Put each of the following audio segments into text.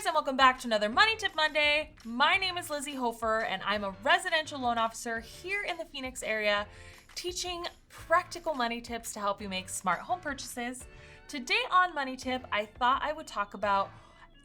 and welcome back to another Money Tip Monday. My name is Lizy Hofer, and I'm a residential loan officer here in the Phoenix area, teaching practical money tips to help you make smart home purchases. Today on Money Tip, I thought I would talk about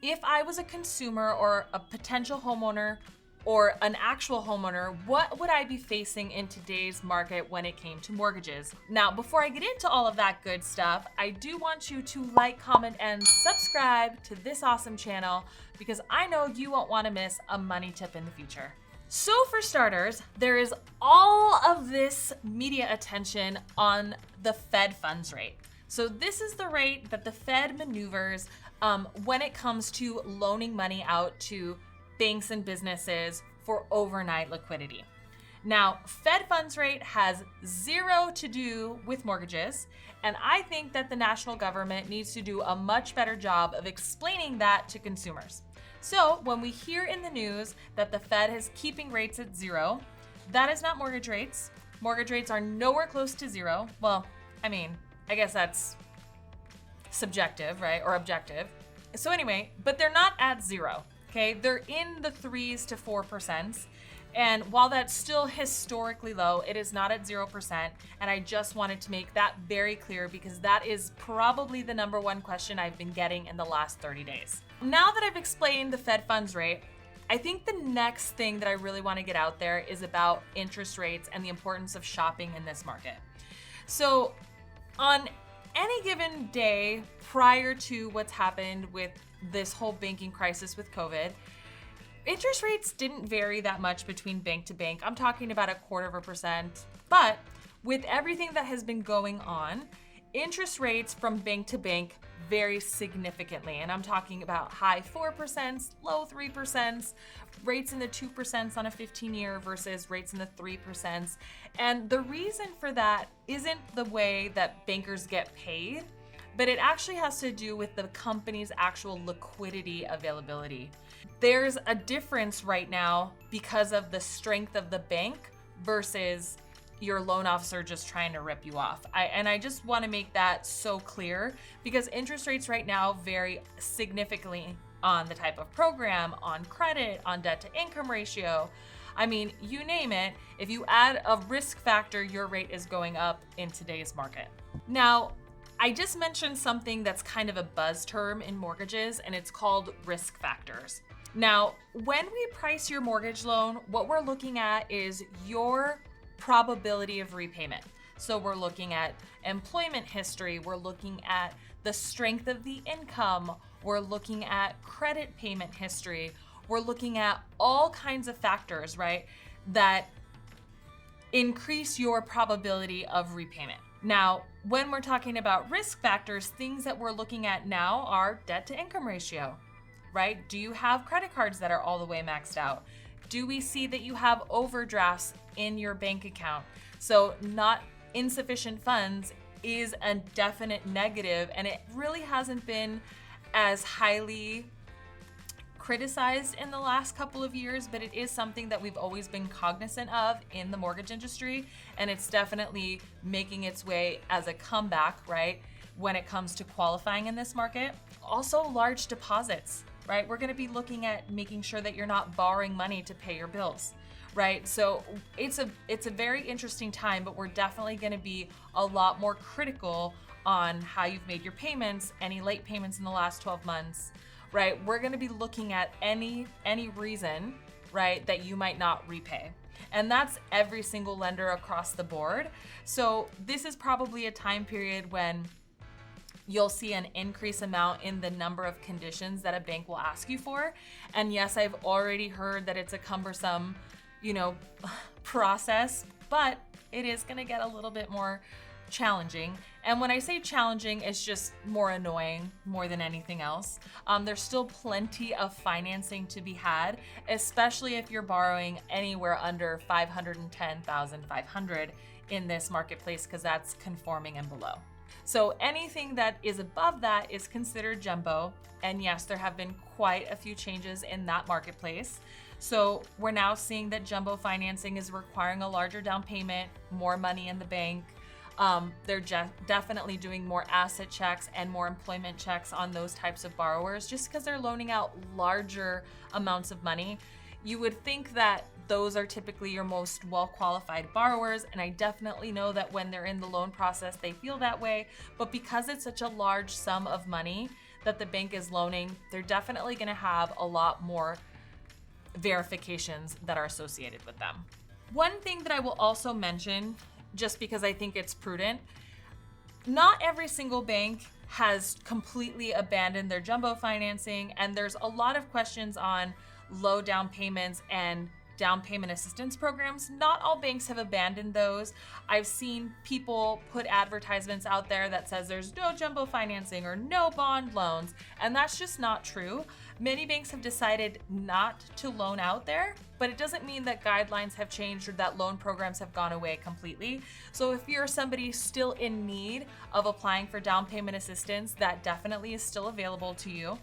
if I was a consumer or a potential homeowner or an actual homeowner, what would I be facing in today's market when it came to mortgages? Now, before I get into all of that good stuff, I do want you to like, comment, and subscribe to this awesome channel because I know you won't want to miss a money tip in the future. So for starters, there is all of this media attention on the Fed funds rate. So this is the rate that the Fed maneuvers when it comes to loaning money out to banks and businesses for overnight liquidity. Now, Fed funds rate has zero to do with mortgages, and I think that the national government needs to do a much better job of explaining that to consumers. So when we hear in the news that the Fed is keeping rates at zero, that is not mortgage rates. Mortgage rates are nowhere close to zero. Well, I guess that's subjective, right? Or objective. So anyway, but they're not at zero. Okay, they're in the 3s to 4%. And while that's still historically low, it is not at 0%. And I just wanted to make that very clear because that is probably the number one question I've been getting in the last 30 days. Now that I've explained the Fed funds rate, I think the next thing that I really want to get out there is about interest rates and the importance of shopping in this market. So on any given day prior to what's happened with this whole banking crisis with COVID, interest rates didn't vary that much between bank to bank. I'm talking about 0.25%. But with everything that has been going on, interest rates from bank to bank vary significantly. And I'm talking about high 4%, low 3%, rates in the 2% on a 15-year versus rates in the 3%. And the reason for that isn't the way that bankers get paid, but it actually has to do with the company's actual liquidity availability. There's a difference right now because of the strength of the bank versus your loan officer just trying to rip you off. I just want to make that so clear because interest rates right now vary significantly on the type of program, on credit, on debt to income ratio. You name it, if you add a risk factor, your rate is going up in today's market. Now, I just mentioned something that's kind of a buzz term in mortgages, and it's called risk factors. Now, when we price your mortgage loan, what we're looking at is your probability of repayment. So we're looking at employment history, we're looking at the strength of the income, we're looking at credit payment history, we're looking at all kinds of factors, right, that increase your probability of repayment. Now, when we're talking about risk factors, things that we're looking at now are debt to income ratio, right? Do you have credit cards that are all the way maxed out? Do we see that you have overdrafts in your bank account? So not insufficient funds is a definite negative, and it really hasn't been as highly criticized in the last couple of years, but it is something that we've always been cognizant of in the mortgage industry, and it's definitely making its way as a comeback, right, when it comes to qualifying in this market. Also, large deposits, right? We're going to be looking at making sure that you're not borrowing money to pay your bills, right? So it's a very interesting time, but we're definitely going to be a lot more critical on how you've made your payments, any late payments in the last 12 months, right? We're going to be looking at any reason, right, that you might not repay. And that's every single lender across the board. So this is probably a time period when you'll see an increased amount in the number of conditions that a bank will ask you for. And yes, I've already heard that it's a cumbersome, process, but it is going to get a little bit more challenging. And when I say challenging, it's just more annoying more than anything else. There's still plenty of financing to be had, especially if you're borrowing anywhere under $510,500 in this marketplace, because that's conforming and below. So anything that is above that is considered jumbo. And yes, there have been quite a few changes in that marketplace. So we're now seeing that jumbo financing is requiring a larger down payment, more money in the bank. They're definitely doing more asset checks and more employment checks on those types of borrowers just because they're loaning out larger amounts of money. You would think that those are typically your most well-qualified borrowers, and I definitely know that when they're in the loan process, they feel that way. But because it's such a large sum of money that the bank is loaning, they're definitely going to have a lot more verifications that are associated with them. One thing that I will also mention, just because I think it's prudent, not every single bank has completely abandoned their jumbo financing, and there's a lot of questions on low down payments and down payment assistance programs. Not all banks have abandoned those. I've seen people put advertisements out there that says there's no jumbo financing or no bond loans, and that's just not true. Many banks have decided not to loan out there, but it doesn't mean that guidelines have changed or that loan programs have gone away completely. So if you're somebody still in need of applying for down payment assistance, that definitely is still available to you.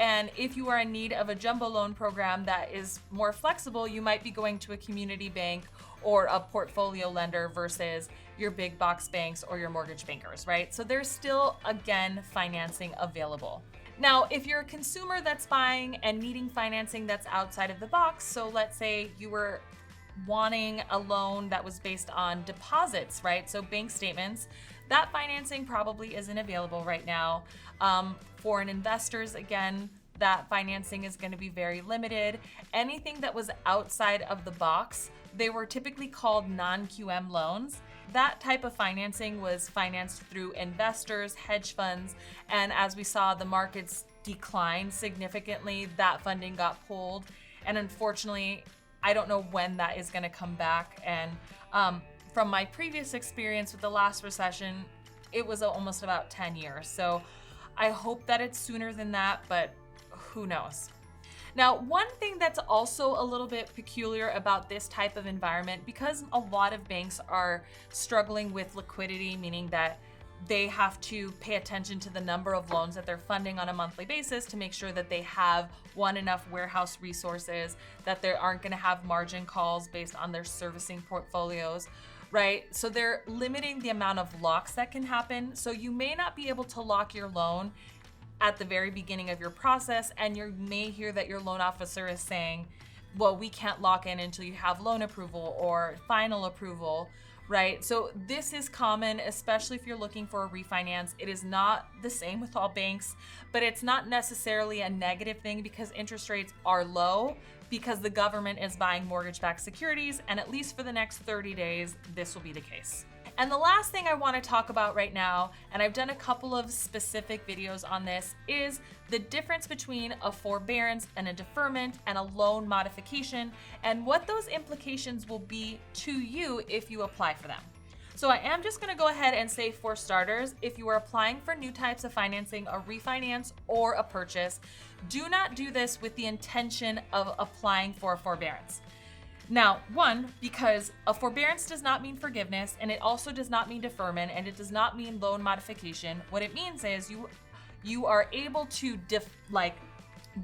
And if you are in need of a jumbo loan program that is more flexible, you might be going to a community bank or a portfolio lender versus your big box banks or your mortgage bankers, right? So there's still, again, financing available. Now, if you're a consumer that's buying and needing financing that's outside of the box, so let's say you were wanting a loan that was based on deposits, right? So bank statements, that financing probably isn't available right now. For an investors, again, that financing is going to be very limited. Anything that was outside of the box, they were typically called non-QM loans. That type of financing was financed through investors, hedge funds, and as we saw the markets decline significantly, that funding got pulled. And unfortunately, I don't know when that is going to come back. And from my previous experience with the last recession, it was almost about 10 years. So I hope that it's sooner than that, but who knows? Now, one thing that's also a little bit peculiar about this type of environment, because a lot of banks are struggling with liquidity, meaning that they have to pay attention to the number of loans that they're funding on a monthly basis to make sure that they have enough warehouse resources, that they aren't going to have margin calls based on their servicing portfolios, right? So they're limiting the amount of locks that can happen. So you may not be able to lock your loan at the very beginning of your process, and you may hear that your loan officer is saying, well, we can't lock in until you have loan approval or final approval, right? So this is common, especially if you're looking for a refinance. It is not the same with all banks, but it's not necessarily a negative thing because interest rates are low because the government is buying mortgage-backed securities, and at least for the next 30 days, this will be the case. And the last thing I want to talk about right now, and I've done a couple of specific videos on this, is the difference between a forbearance and a deferment and a loan modification, and what those implications will be to you if you apply for them. So I am just going to go ahead and say, for starters, if you are applying for new types of financing, a refinance or a purchase, do not do this with the intention of applying for a forbearance. Now, one, because a forbearance does not mean forgiveness, and it also does not mean deferment, and it does not mean loan modification. What it means is you are able to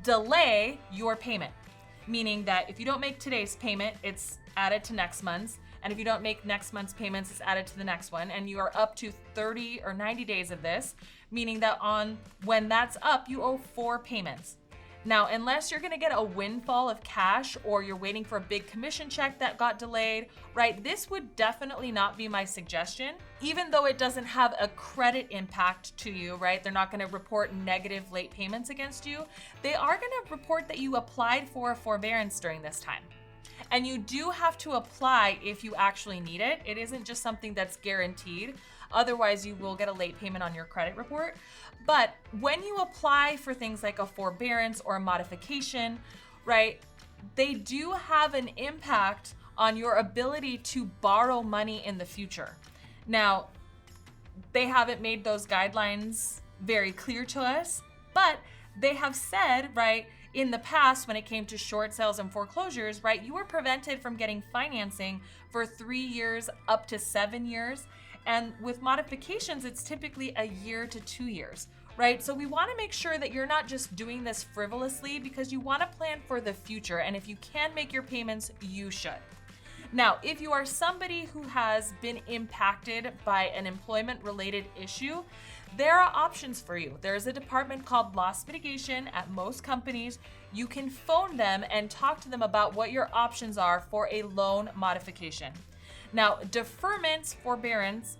delay your payment, meaning that if you don't make today's payment, it's added to next month's, and if you don't make next month's payments, it's added to the next one, and you are up to 30 or 90 days of this, meaning that when that's up, you owe 4 payments. Now, unless you're going to get a windfall of cash or you're waiting for a big commission check that got delayed, right? This would definitely not be my suggestion, even though it doesn't have a credit impact to you, right? They're not going to report negative late payments against you. They are going to report that you applied for a forbearance during this time. And you do have to apply if you actually need it. It isn't just something that's guaranteed. Otherwise, you will get a late payment on your credit report. But when you apply for things like a forbearance or a modification, right, they do have an impact on your ability to borrow money in the future. Now, they haven't made those guidelines very clear to us, but they have said, right, in the past, when it came to short sales and foreclosures, right, you were prevented from getting financing for 3 years up to 7 years. And with modifications, it's typically a year to 2 years, right? So we want to make sure that you're not just doing this frivolously, because you want to plan for the future. And if you can make your payments, you should. Now, if you are somebody who has been impacted by an employment-related issue, there are options for you. There's a department called loss mitigation at most companies. You can phone them and talk to them about what your options are for a loan modification. Now, deferments, forbearance,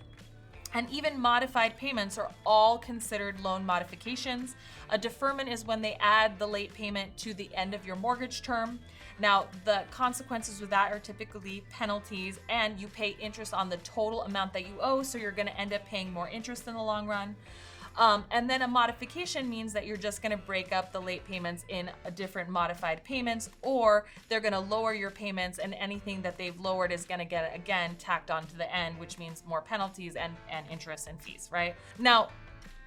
and even modified payments are all considered loan modifications. A deferment is when they add the late payment to the end of your mortgage term. Now, the consequences with that are typically penalties, and you pay interest on the total amount that you owe, so you're gonna end up paying more interest in the long run. And then a modification means that you're just gonna break up the late payments in a different modified payments, or they're gonna lower your payments, and anything that they've lowered is gonna get, again, tacked on to the end, which means more penalties and interest and fees, right? Now,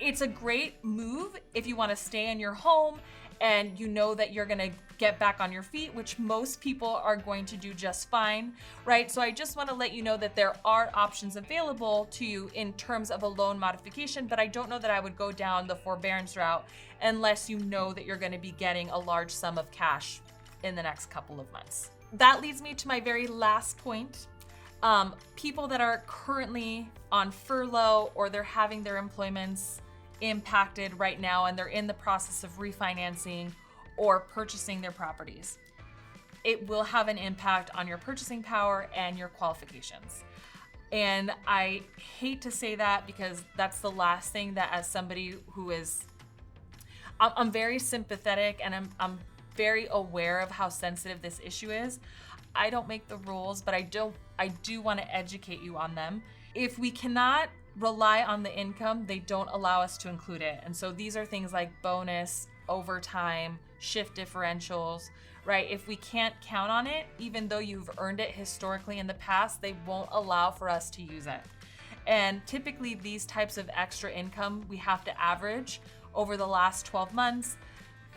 it's a great move if you wanna stay in your home and you know that you're gonna get back on your feet, which most people are going to do just fine, right? So I just wanna let you know that there are options available to you in terms of a loan modification, but I don't know that I would go down the forbearance route unless you know that you're gonna be getting a large sum of cash in the next couple of months. That leads me to my very last point. People that are currently on furlough or they're having their employments impacted right now and they're in the process of refinancing or purchasing their properties. It will have an impact on your purchasing power and your qualifications. And I hate to say that because that's the last thing that, as somebody who is, I'm very sympathetic and I'm very aware of how sensitive this issue is. I don't make the rules, but I do want to educate you on them. If we cannot rely on the income, they don't allow us to include it. And so these are things like bonus, overtime, shift differentials, right? If we can't count on it, even though you've earned it historically in the past, they won't allow for us to use it. And typically these types of extra income, we have to average over the last 12 months.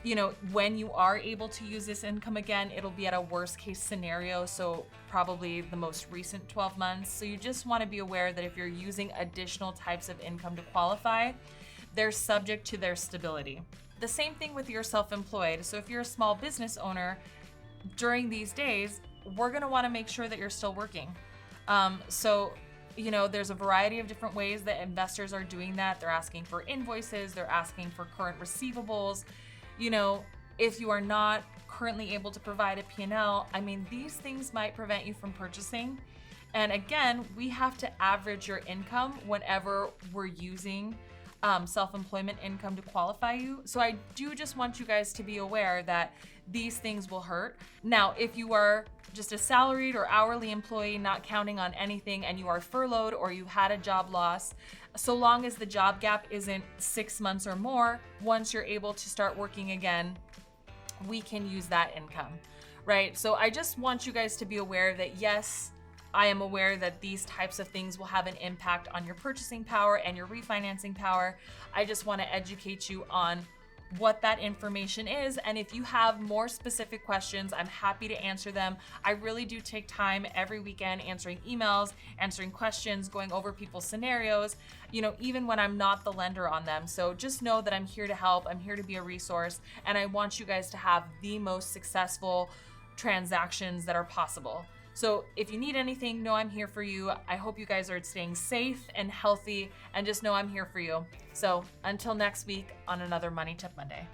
You know, when you are able to use this income again, it'll be at a worst case scenario, so probably the most recent 12 months. So you just want to be aware that if you're using additional types of income to qualify, they're subject to their stability. The same thing with your self-employed. So if you're a small business owner, during these days, we're going to want to make sure that you're still working. You know, there's a variety of different ways that investors are doing that. They're asking for invoices, they're asking for current receivables. You know, if you are not currently able to provide a P&L, I mean, these things might prevent you from purchasing. And again, we have to average your income whenever we're using self-employment income to qualify you. So I do just want you guys to be aware that these things will hurt. Now, if you are just a salaried or hourly employee, not counting on anything, and you are furloughed or you had a job loss, so long as the job gap isn't 6 months or more, once you're able to start working again, we can use that income, right? So I just want you guys to be aware that yes, I am aware that these types of things will have an impact on your purchasing power and your refinancing power. I just want to educate you on what that information is. And if you have more specific questions, I'm happy to answer them. I really do take time every weekend answering emails, answering questions, going over people's scenarios, you know, even when I'm not the lender on them. So just know that I'm here to help. I'm here to be a resource. And I want you guys to have the most successful transactions that are possible. So if you need anything, know I'm here for you. I hope you guys are staying safe and healthy, and just know I'm here for you. So until next week on another Money Tip Monday.